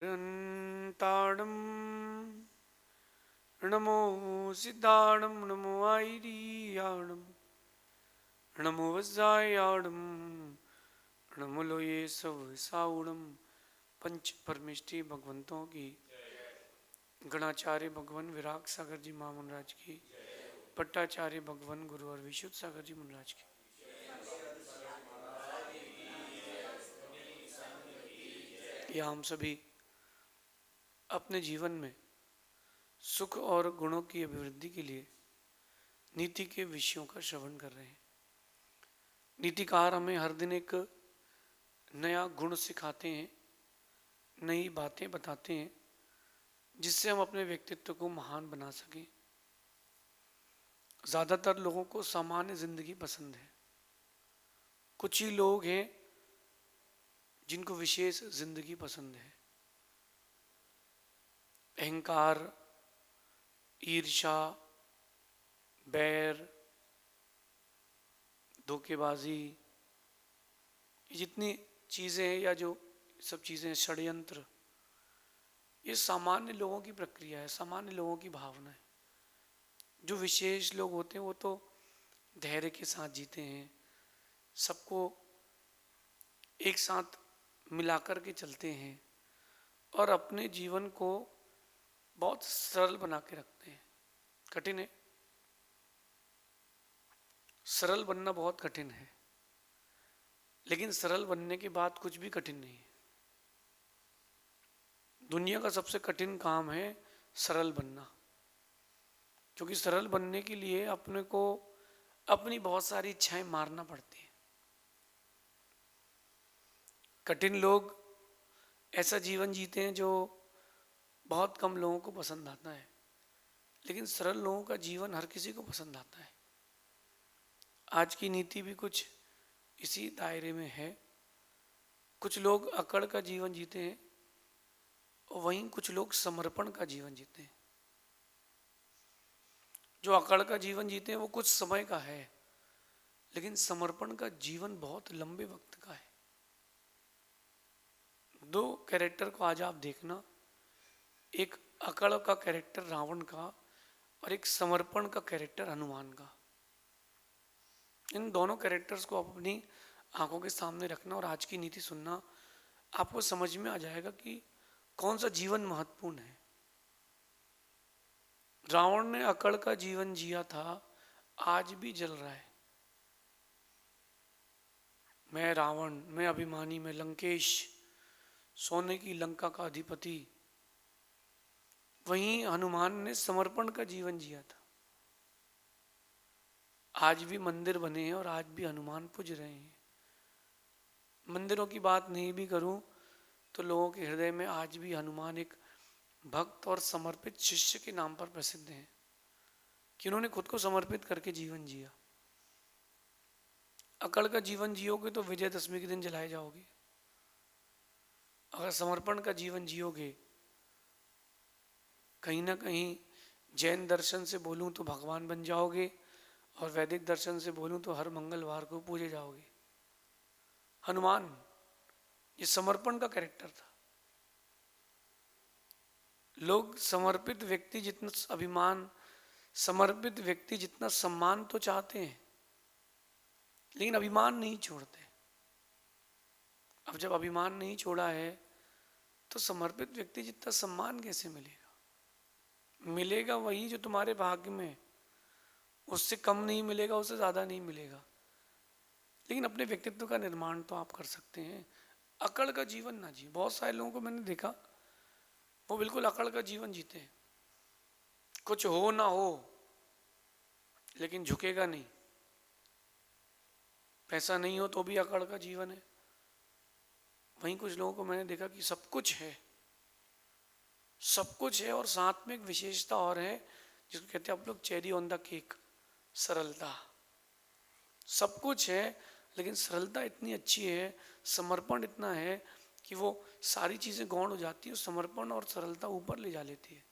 ताड़म नमो सिद्धाणम नमो आईरियाणम नमो वज्रायाणम नमो लोये सब साउणम। पंच परमिष्टि भगवंतों की, गणाचार्य भगवान विराग सागर जी महामनराज की, पट्टाचार्य भगवान गुरु और विशुद्ध सागर जी महाराज की। या हम सभी अपने जीवन में सुख और गुणों की अभिवृद्धि के लिए नीति के विषयों का श्रवण कर रहे हैं। नीतिकार हमें हर दिन एक नया गुण सिखाते हैं, नई बातें बताते हैं, जिससे हम अपने व्यक्तित्व को महान बना सकें। ज़्यादातर लोगों को सामान्य जिंदगी पसंद है। कुछ ही लोग हैं जिनको विशेष जिंदगी पसंद है। अहंकार, ईर्ष्या, बैर, धोखेबाजी, ये जितनी चीज़ें हैं या जो सब चीज़ें, षड्यंत्र, ये सामान्य लोगों की प्रक्रिया है, सामान्य लोगों की भावना है। जो विशेष लोग होते हैं वो तो धैर्य के साथ जीते हैं, सबको एक साथ मिलाकर के चलते हैं और अपने जीवन को बहुत सरल बना के रखते हैं। कठिन है, सरल बनना बहुत कठिन है, लेकिन सरल बनने के बाद कुछ भी कठिन नहीं है। दुनिया का सबसे कठिन काम है सरल बनना, क्योंकि सरल बनने के लिए अपने को अपनी बहुत सारी इच्छाएं मारना पड़ती है। कठिन लोग ऐसा जीवन जीते हैं जो बहुत कम लोगों को पसंद आता है, लेकिन सरल लोगों का जीवन हर किसी को पसंद आता है। आज की नीति भी कुछ इसी दायरे में है। कुछ लोग अकड़ का जीवन जीते हैं और वहीं कुछ लोग समर्पण का जीवन जीते हैं। जो अकड़ का जीवन जीते हैं वो कुछ समय का है, लेकिन समर्पण का जीवन बहुत लंबे वक्त का है। दो कैरेक्टर को आज आप देखना, एक अकड़ का कैरेक्टर रावण का और एक समर्पण का कैरेक्टर हनुमान का। इन दोनों कैरेक्टर्स को आप अपनी आंखों के सामने रखना और आज की नीति सुनना, आपको समझ में आ जाएगा कि कौन सा जीवन महत्वपूर्ण है। रावण ने अकड़ का जीवन जिया था, आज भी जल रहा है। मैं रावण, मैं अभिमानी, मैं लंकेश, सोने की लंका का अधिपति। वहीं हनुमान ने समर्पण का जीवन जिया था। आज भी मंदिर बने हैं और आज भी हनुमान पूज रहे हैं। मंदिरों की बात नहीं भी करूं तो लोगों के हृदय में आज भी हनुमान एक भक्त और समर्पित शिष्य के नाम पर प्रसिद्ध हैं कि उन्होंने खुद को समर्पित करके जीवन जिया। अकड़ का जीवन जियोगे तो विजयदशमी के दिन जलाए जाओगे। अगर समर्पण का जीवन जियोगे, कहीं ना कहीं जैन दर्शन से बोलूं तो भगवान बन जाओगे और वैदिक दर्शन से बोलूं तो हर मंगलवार को पूजे जाओगे। हनुमान ये समर्पण का कैरेक्टर था। लोग समर्पित व्यक्ति जितना अभिमान, समर्पित व्यक्ति जितना सम्मान तो चाहते हैं, लेकिन अभिमान नहीं छोड़ते। अब जब अभिमान नहीं छोड़ा है तो समर्पित व्यक्ति जितना सम्मान कैसे मिलेगा? मिलेगा वही जो तुम्हारे भाग्य में, उससे कम नहीं मिलेगा, उससे ज्यादा नहीं मिलेगा, लेकिन अपने व्यक्तित्व का निर्माण तो आप कर सकते हैं। अकड़ का जीवन ना जिए। बहुत सारे लोगों को मैंने देखा वो बिल्कुल अकड़ का जीवन जीते हैं। कुछ हो ना हो लेकिन झुकेगा नहीं। पैसा नहीं हो तो भी अकड़ का जीवन है। वहीं कुछ लोगों को मैंने देखा कि सब कुछ है, सब कुछ है और साथ में एक विशेषता और है जिसको कहते हैं आप लोग चेरी ऑन द केक, सरलता। सब कुछ है लेकिन सरलता इतनी अच्छी है, समर्पण इतना है कि वो सारी चीजें गौण हो जाती है, समर्पण और सरलता ऊपर ले जा लेती है।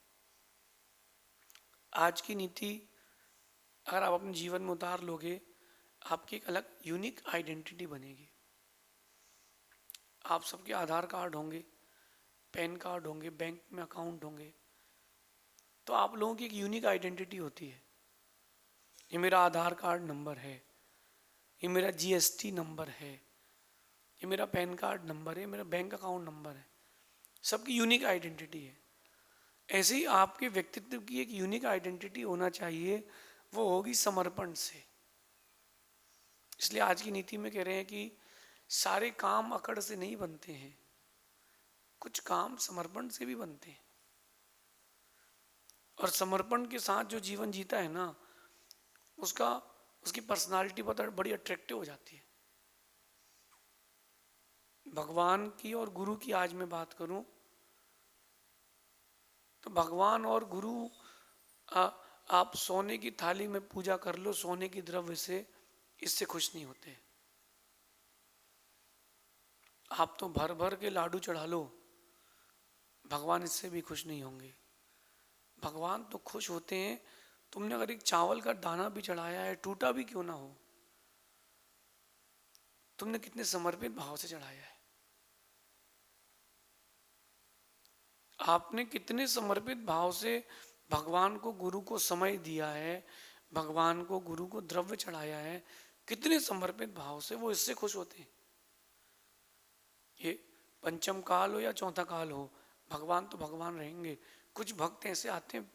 आज की नीति अगर आप अपने जीवन में उतार लोगे, आपकी एक अलग यूनिक आइडेंटिटी बनेगी। आप सबके आधार कार्ड होंगे, पैन कार्ड होंगे, बैंक में अकाउंट होंगे, तो आप लोगों की एक यूनिक आइडेंटिटी होती है। ये मेरा आधार कार्ड नंबर है, ये मेरा जीएसटी नंबर है, ये मेरा पैन कार्ड नंबर है, मेरा बैंक अकाउंट नंबर है। सबकी यूनिक आइडेंटिटी है। ऐसे ही आपके व्यक्तित्व की एक यूनिक आइडेंटिटी होना चाहिए, वो होगी समर्पण से। इसलिए आज की नीति में कह रहे हैं कि सारे काम अकड़ से नहीं बनते हैं, कुछ काम समर्पण से भी बनते हैं। और समर्पण के साथ जो जीवन जीता है ना, उसकी पर्सनालिटी बड़ी अट्रैक्टिव हो जाती है। भगवान की और गुरु की आज मैं बात करूं तो भगवान और गुरु, आप सोने की थाली में पूजा कर लो सोने की द्रव्य से, इससे खुश नहीं होते। आप तो भर भर के लाडू चढ़ा लो, भगवान इससे भी खुश नहीं होंगे। भगवान तो खुश होते हैं तुमने अगर एक चावल का दाना भी चढ़ाया है, टूटा भी क्यों ना हो, तुमने कितने समर्पित भाव से चढ़ाया है, आपने कितने समर्पित भाव से भगवान को गुरु को समय दिया है, भगवान को गुरु को द्रव्य चढ़ाया है, कितने समर्पित भाव से, वो इससे खुश होते हैं। ये पंचम काल हो या चौथा काल हो, भगवान तो भगवान रहेंगे। कुछ भक्त ऐसे आते हैं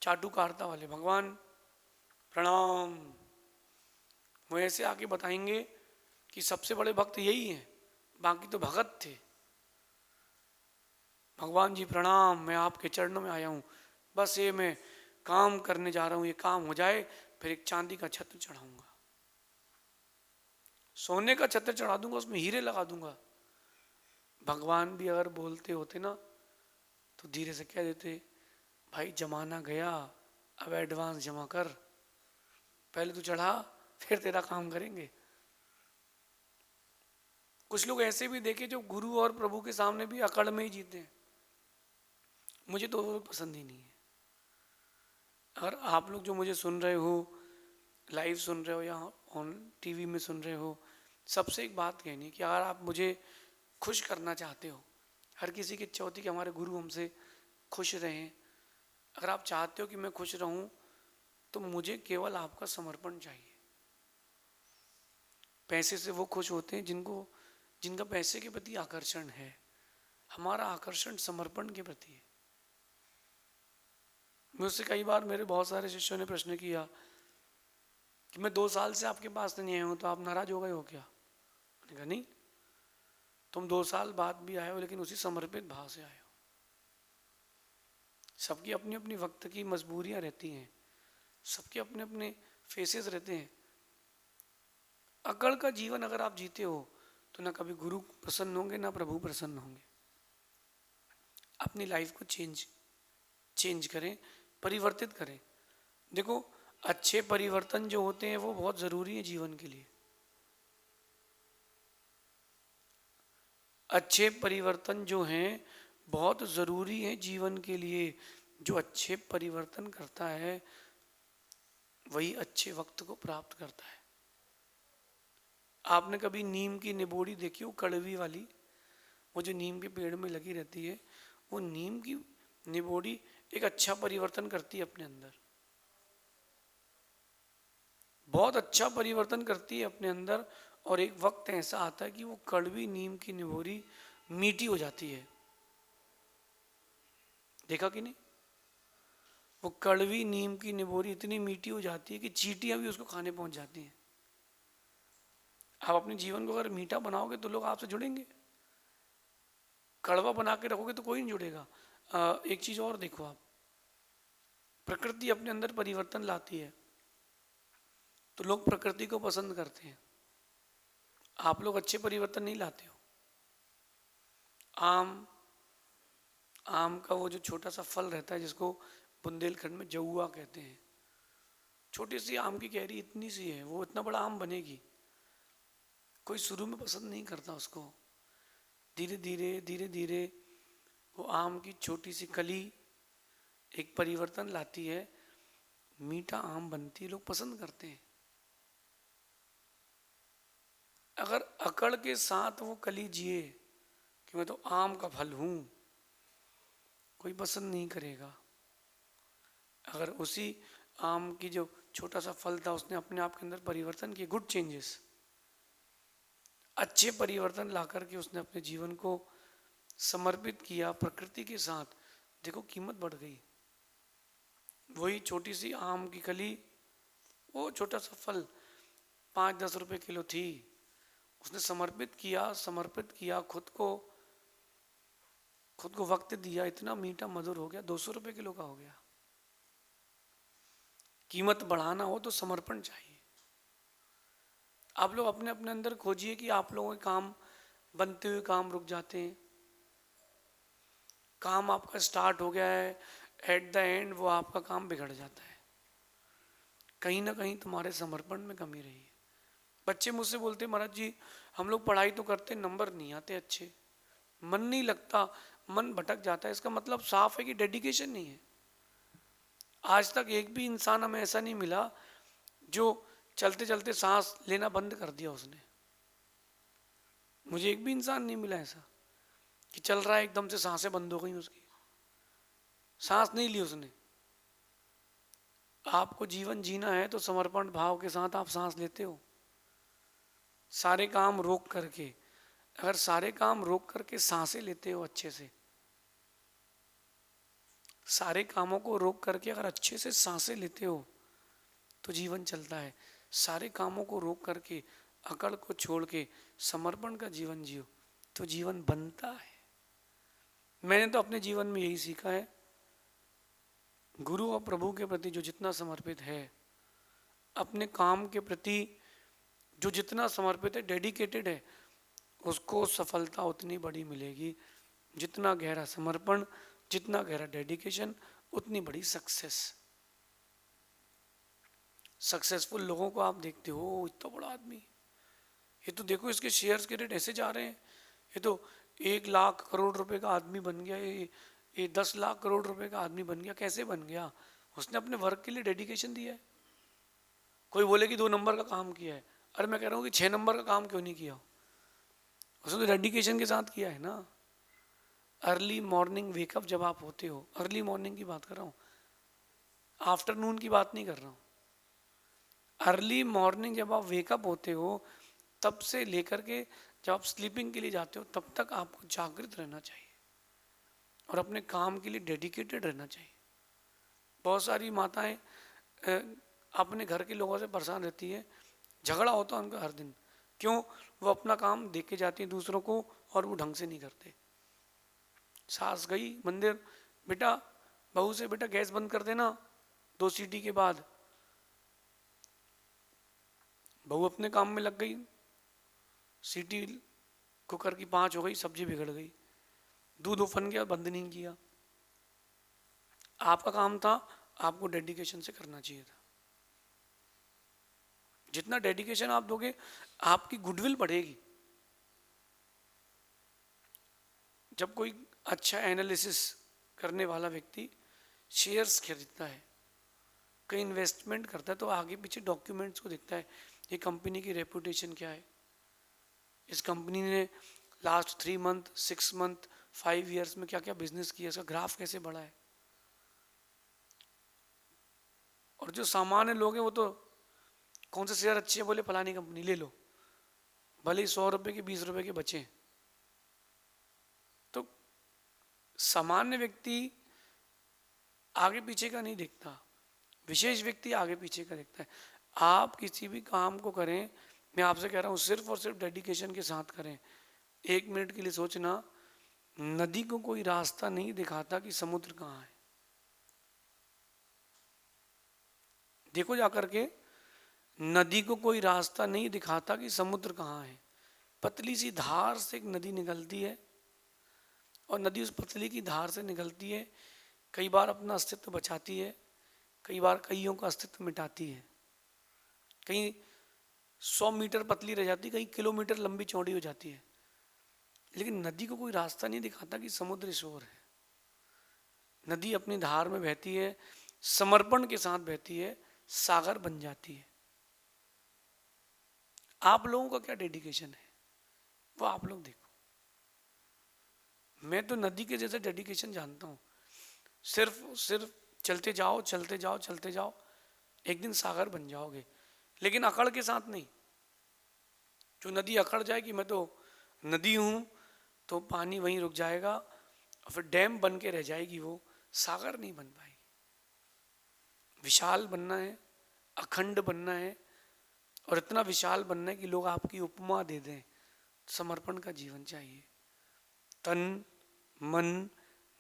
चाटुकारता वाले, भगवान प्रणाम, वो ऐसे आके बताएंगे कि सबसे बड़े भक्त यही हैं, बाकी तो भगत थे। भगवान जी प्रणाम, मैं आपके चरणों में आया हूँ, बस ये मैं काम करने जा रहा हूँ, ये काम हो जाए फिर एक चांदी का छत्र चढ़ाऊंगा, सोने का छत्र चढ़ा दूंगा, उसमें हीरे लगा दूंगा। भगवान भी अगर बोलते होते ना तो धीरे से कह देते, भाई जमाना गया, अब एडवांस जमा कर, पहले तू चढ़ा फिर तेरा काम करेंगे। कुछ लोग ऐसे भी देखे जो गुरु और प्रभु के सामने भी अकड़ में ही जीते हैं, मुझे तो वो पसंद ही नहीं है। अगर आप लोग जो मुझे सुन रहे हो, लाइव सुन रहे हो या ऑन टीवी में सुन रहे हो, सबसे एक बात कहनी है कि अगर आप मुझे खुश करना चाहते हो, हर किसी की इच्छा होती है कि हमारे गुरु हमसे खुश रहें, अगर आप चाहते हो कि मैं खुश रहूं तो मुझे केवल आपका समर्पण चाहिए। पैसे से वो खुश होते हैं जिनका पैसे के प्रति आकर्षण है, हमारा आकर्षण समर्पण के प्रति है। मुझसे कई बार मेरे बहुत सारे शिष्यों ने प्रश्न किया कि मैं 2 साल से आपके पास नहीं आया हूं तो आप नाराज हो गए हो क्या? मैंने कहा नहीं, तुम 2 साल बाद भी आए हो लेकिन उसी समर्पित भाव से आए हो। सबकी अपनी अपनी वक्त की मजबूरियां रहती हैं, सबके अपने अपने फेसेस रहते हैं। अकड़ का जीवन अगर आप जीते हो तो ना कभी गुरु प्रसन्न होंगे ना प्रभु प्रसन्न होंगे। अपनी लाइफ को चेंज करें, परिवर्तित करें। देखो, अच्छे परिवर्तन जो होते हैं वो बहुत जरूरी है जीवन के लिए। अच्छे परिवर्तन जो हैं बहुत जरूरी है जीवन के लिए। जो अच्छे परिवर्तन करता है वही अच्छे वक्त को प्राप्त करता है। आपने कभी नीम की निबोड़ी देखी हो, कड़वी वाली, वो जो नीम के पेड़ में लगी रहती है, वो नीम की निबोड़ी एक अच्छा परिवर्तन करती है अपने अंदर, बहुत अच्छा परिवर्तन करती है अपने अंदर। और एक वक्त ऐसा आता है कि वो कड़वी नीम की निबोड़ी मीठी हो जाती है। देखा कि नहीं? वो कड़वी नीम की निबोरी इतनी मीठी हो जाती है कि चींटियां भी उसको खाने पहुंच जाती हैं। आप अपने जीवन को अगर मीठा बनाओगे तो लोग आपसे जुड़ेंगे, कड़वा बना के रखोगे तो कोई नहीं जुड़ेगा। एक चीज और देखो, आप प्रकृति अपने अंदर परिवर्तन लाती है तो लोग प्रकृति को पसंद करते हैं। आप लोग अच्छे परिवर्तन नहीं लाते हो। आम का वो जो छोटा सा फल रहता है जिसको बुंदेलखंड में जहुआ कहते हैं, छोटी सी आम की कैरी इतनी सी है, वो इतना बड़ा आम बनेगी। कोई शुरू में पसंद नहीं करता उसको, धीरे धीरे धीरे धीरे वो आम की छोटी सी कली एक परिवर्तन लाती है, मीठा आम बनती है, लोग पसंद करते हैं। अगर अकड़ के साथ वो कली जिए कि मैं तो आम का फल हूं, कोई पसंद नहीं करेगा। अगर उसी आम की जो छोटा सा फल था उसने अपने आप के अंदर परिवर्तन किए, गुड चेंजेस, अच्छे परिवर्तन ला करके उसने अपने जीवन को समर्पित किया प्रकृति के साथ, देखो कीमत बढ़ गई। वही छोटी सी आम की कली, वो छोटा सा फल 5-10 रुपए किलो थी, उसने समर्पित किया खुद को वक्त दिया, इतना मीठा मधुर हो गया, 200 रुपए किलो का हो गया। कीमत बढ़ाना हो तो समर्पण चाहिए। आप लोग अपने अपने अंदर खोजिए कि आप लोगों के काम बनते हुए काम रुक जाते हैं, काम आपका स्टार्ट हो गया है, एट द एंड वो आपका काम बिगड़ जाता है। कहीं ना कहीं तुम्हारे समर्पण में कमी रही है। बच्चे मुझसे बोलते महाराज जी हम लोग पढ़ाई तो करते, नंबर नहीं आते अच्छे, मन नहीं लगता, मन भटक जाता है। इसका मतलब साफ है कि डेडिकेशन नहीं है। आज तक एक भी इंसान हमें ऐसा नहीं मिला जो चलते चलते सांस लेना बंद कर दिया उसने। मुझे एक भी इंसान नहीं मिला ऐसा कि चल रहा है एकदम से सांसें बंद हो गई उसकी, सांस नहीं ली उसने। आपको जीवन जीना है तो समर्पण भाव के साथ आप सांस लेते हो, सारे काम रोक करके। अगर सारे काम रोक करके सांसें लेते हो अच्छे से, सारे कामों को रोक करके अगर अच्छे से सांसें लेते हो तो जीवन चलता है। सारे कामों को रोक करके, अकड़ को छोड़ के समर्पण का जीवन जियो तो जीवन बनता है। मैंने तो अपने जीवन में यही सीखा है, गुरु और प्रभु के प्रति जो जितना समर्पित है, अपने काम के प्रति जो जितना समर्पित है, डेडिकेटेड है, उसको सफलता उतनी बड़ी मिलेगी। जितना गहरा समर्पण, जितना गहरा डेडिकेशन, उतनी बड़ी सक्सेस। सक्सेसफुल लोगों को आप देखते हो, इतना बड़ा आदमी, ये तो देखो इसके शेयर्स के रेट ऐसे जा रहे हैं, ये तो 1 लाख करोड़ रुपए का आदमी बन गया, ये 10 लाख करोड़ रुपए का आदमी बन गया। कैसे बन गया? उसने अपने वर्क के लिए डेडिकेशन दिया है। कोई बोले कि 2 नंबर का काम किया है, अरे मैं कह रहा हूँ कि 6 नंबर का काम क्यों नहीं किया? उसने तो डेडिकेशन के साथ किया है ना। अर्ली मॉर्निंग वेकअप जब आप होते हो, अर्ली मॉर्निंग की बात कर रहा हूँ, आफ्टरनून की बात नहीं कर रहा हूँ। अर्ली मॉर्निंग जब आप वेकअप होते हो तब से लेकर के जब आप स्लीपिंग के लिए जाते हो तब तक आपको जागृत रहना चाहिए और अपने काम के लिए डेडिकेटेड रहना चाहिए। बहुत सारी माताएं अपने घर के लोगों से परेशान रहती है, झगड़ा होता है उनका हर दिन। क्यों? वो अपना काम देख के जाती है दूसरों को और वो ढंग से नहीं करते। सास गई मंदिर, बेटा बहू से, बेटा गैस बंद कर देना 2 सीटी के बाद। बहू अपने काम में लग गई, सीटी कुकर की 5 हो गई, सब्जी बिगड़ गई, दूध उफन गया, बंद नहीं किया। आपका काम था, आपको डेडिकेशन से करना चाहिए था। जितना डेडिकेशन आप दोगे आपकी गुडविल बढ़ेगी। जब कोई अच्छा एनालिसिस करने वाला व्यक्ति शेयर्स खरीदता है, कहीं इन्वेस्टमेंट करता है, तो आगे पीछे डॉक्यूमेंट्स को देखता है, ये कंपनी की रेपुटेशन क्या है, इस कंपनी ने लास्ट 3 मंथ 6 मंथ 5 ईयर्स में क्या क्या बिजनेस किया, इसका ग्राफ कैसे बढ़ा है। और जो सामान्य लोग हैं वो तो कौन से शेयर अच्छे हैं, बोले फलानी कंपनी ले लो, भले ही 100 रुपए के 20 रुपए के बचे। तो सामान्य व्यक्ति आगे पीछे का नहीं देखता, विशेष व्यक्ति आगे पीछे का देखता है। आप किसी भी काम को करें, मैं आपसे कह रहा हूँ सिर्फ और सिर्फ डेडिकेशन के साथ करें। 1 मिनट के लिए सोचना, नदी को कोई रास्ता नहीं दिखाता कि समुद्र कहाँ है। देखो जाकर के, नदी को कोई रास्ता नहीं दिखाता कि समुद्र कहाँ है। पतली सी धार से एक नदी निकलती है और नदी उस पतली की धार से निकलती है, कई बार अपना अस्तित्व बचाती है, कई बार कईयों का अस्तित्व मिटाती है। कहीं 100 मीटर पतली रह जाती है, कहीं किलोमीटर लंबी चौड़ी हो जाती है। लेकिन नदी को कोई रास्ता नहीं दिखाता कि समुद्र इस ओर है। नदी अपनी धार में बहती है, समर्पण के साथ बहती है, सागर बन जाती है। आप लोगों का क्या डेडिकेशन है वो आप लोग देखो। मैं तो नदी के जैसे डेडिकेशन जानता हूँ। सिर्फ सिर्फ चलते जाओ चलते जाओ चलते जाओ, एक दिन सागर बन जाओगे, लेकिन अकड़ के साथ नहीं। जो नदी अकड़ जाए कि मैं तो नदी हूँ, तो पानी वहीं रुक जाएगा और फिर डैम बन के रह जाएगी, वो सागर नहीं बन पाएगी। विशाल बनना है, अखंड बनना है, और इतना विशाल बनना है कि लोग आपकी उपमा दे दें। समर्पण का जीवन चाहिए। तन मन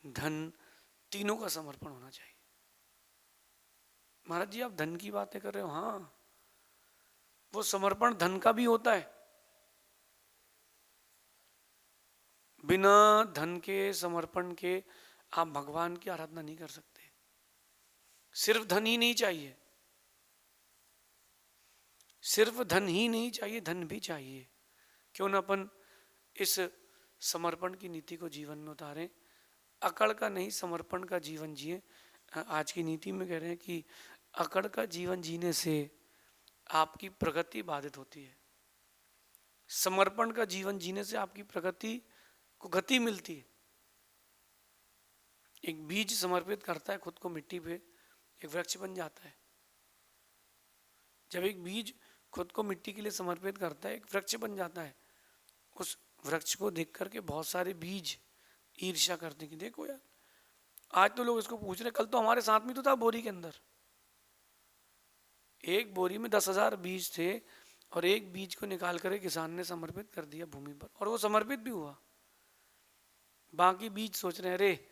धन तीनों का समर्पण होना चाहिए। महाराज जी आप धन की बातें कर रहे हो, हाँ वो समर्पण धन का भी होता है। बिना धन के समर्पण के आप भगवान की आराधना नहीं कर सकते। सिर्फ धन ही नहीं चाहिए, सिर्फ धन ही नहीं चाहिए, धन भी चाहिए। क्यों ना अपन इस समर्पण की नीति को जीवन में उतारें। अकड़ का नहीं, समर्पण का जीवन जिए। आज की नीति में कह रहे हैं कि अकड़ का जीवन जीने से आपकी प्रगति बाधित होती है, समर्पण का जीवन जीने से आपकी प्रगति को गति मिलती है। एक बीज समर्पित करता है खुद को मिट्टी पे, एक वृक्ष बन जाता है। जब एक बीज खुद को मिट्टी के लिए समर्पित करता है, एक वृक्ष बन जाता है। उस वृक्ष को देख करके बहुत सारे बीज ईर्ष्या करते कि देखो यार, आज तो लोग इसको पूछ रहे, कल तो हमारे साथ में तो था बोरी के अंदर। एक बोरी में 10,000 बीज थे और एक बीज को निकाल कर किसान ने समर्पित कर दिया भूमि पर, और वो समर्पित भी हुआ। बाकी बीज सोच रहे हैं अरे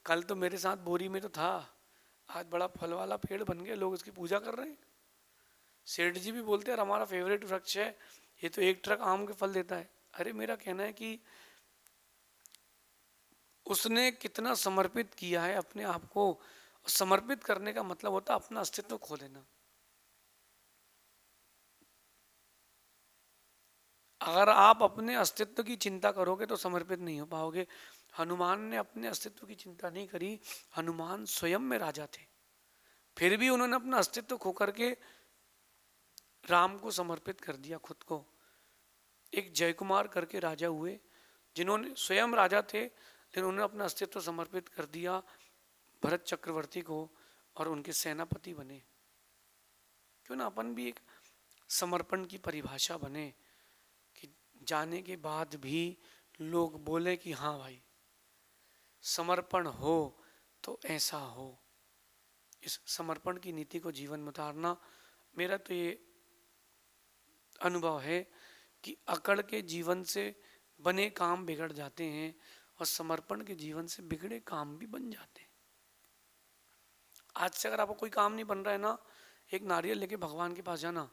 कल तो मेरे साथ बोरी में तो था, आज बड़ा फल वाला पेड़ बन गया, लोग इसकी पूजा कर रहे हैं। सेठ जी भी बोलते हैं हमारा फेवरेट वृक्ष है, ये तो 1 ट्रक आम के फल देता है। अरे मेरा कहना है कि उसने कितना समर्पित किया है अपने आप को। समर्पित करने का मतलब होता है अपना अस्तित्व खो देना। अगर आप अपने अस्तित्व की चिंता करोगे तो समर्पित नहीं हो पाओगे। हनुमान ने अपने अस्तित्व की चिंता नहीं करी, हनुमान स्वयं में राजा थे, फिर भी उन्होंने अपना अस्तित्व खो करके राम को समर्पित कर दिया खुद को। एक जयकुमार करके राजा हुए जिन्होंने स्वयं राजा थे, लेकिन उन्होंने अपना अस्तित्व समर्पित कर दिया भरत चक्रवर्ती को और उनके सेनापति बने। क्यों ना अपन भी एक समर्पण की परिभाषा बने कि जाने के बाद भी लोग बोले कि हाँ भाई समर्पण हो तो ऐसा हो। इस समर्पण की नीति को जीवन में उतारना, मेरा तो ये अनुभव है कि अकड़ के जीवन से बने काम बिगड़ जाते हैं और समर्पण के जीवन से बिगड़े काम भी बन जाते हैं। आज से अगर आपको कोई काम नहीं बन रहा है ना, एक नारियल लेके भगवान के पास जाना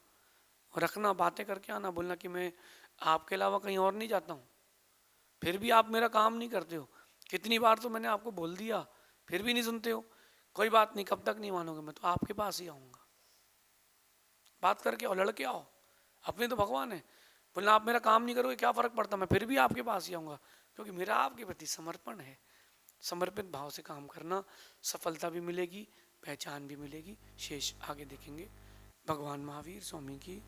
और रखना, बातें करके आना, बोलना कि मैं आपके अलावा कहीं और नहीं जाता हूँ। फिर भी आप मेरा काम नहीं करते हो, कितनी बार तो मैंने आपको बोल दिया फिर भी नहीं सुनते हो। कोई बात नहीं, कब तक नहीं मानोगे, मैं तो आपके पास ही आऊँगा। बात करके और लड़के आओ, अपने तो भगवान है। बोलना आप मेरा काम नहीं करोगे क्या फ़र्क पड़ता, मैं फिर भी आपके पास ही आऊँगा, क्योंकि मेरा आपके प्रति समर्पण है। समर्पित भाव से काम करना, सफलता भी मिलेगी, पहचान भी मिलेगी। शेष आगे देखेंगे। भगवान महावीर स्वामी की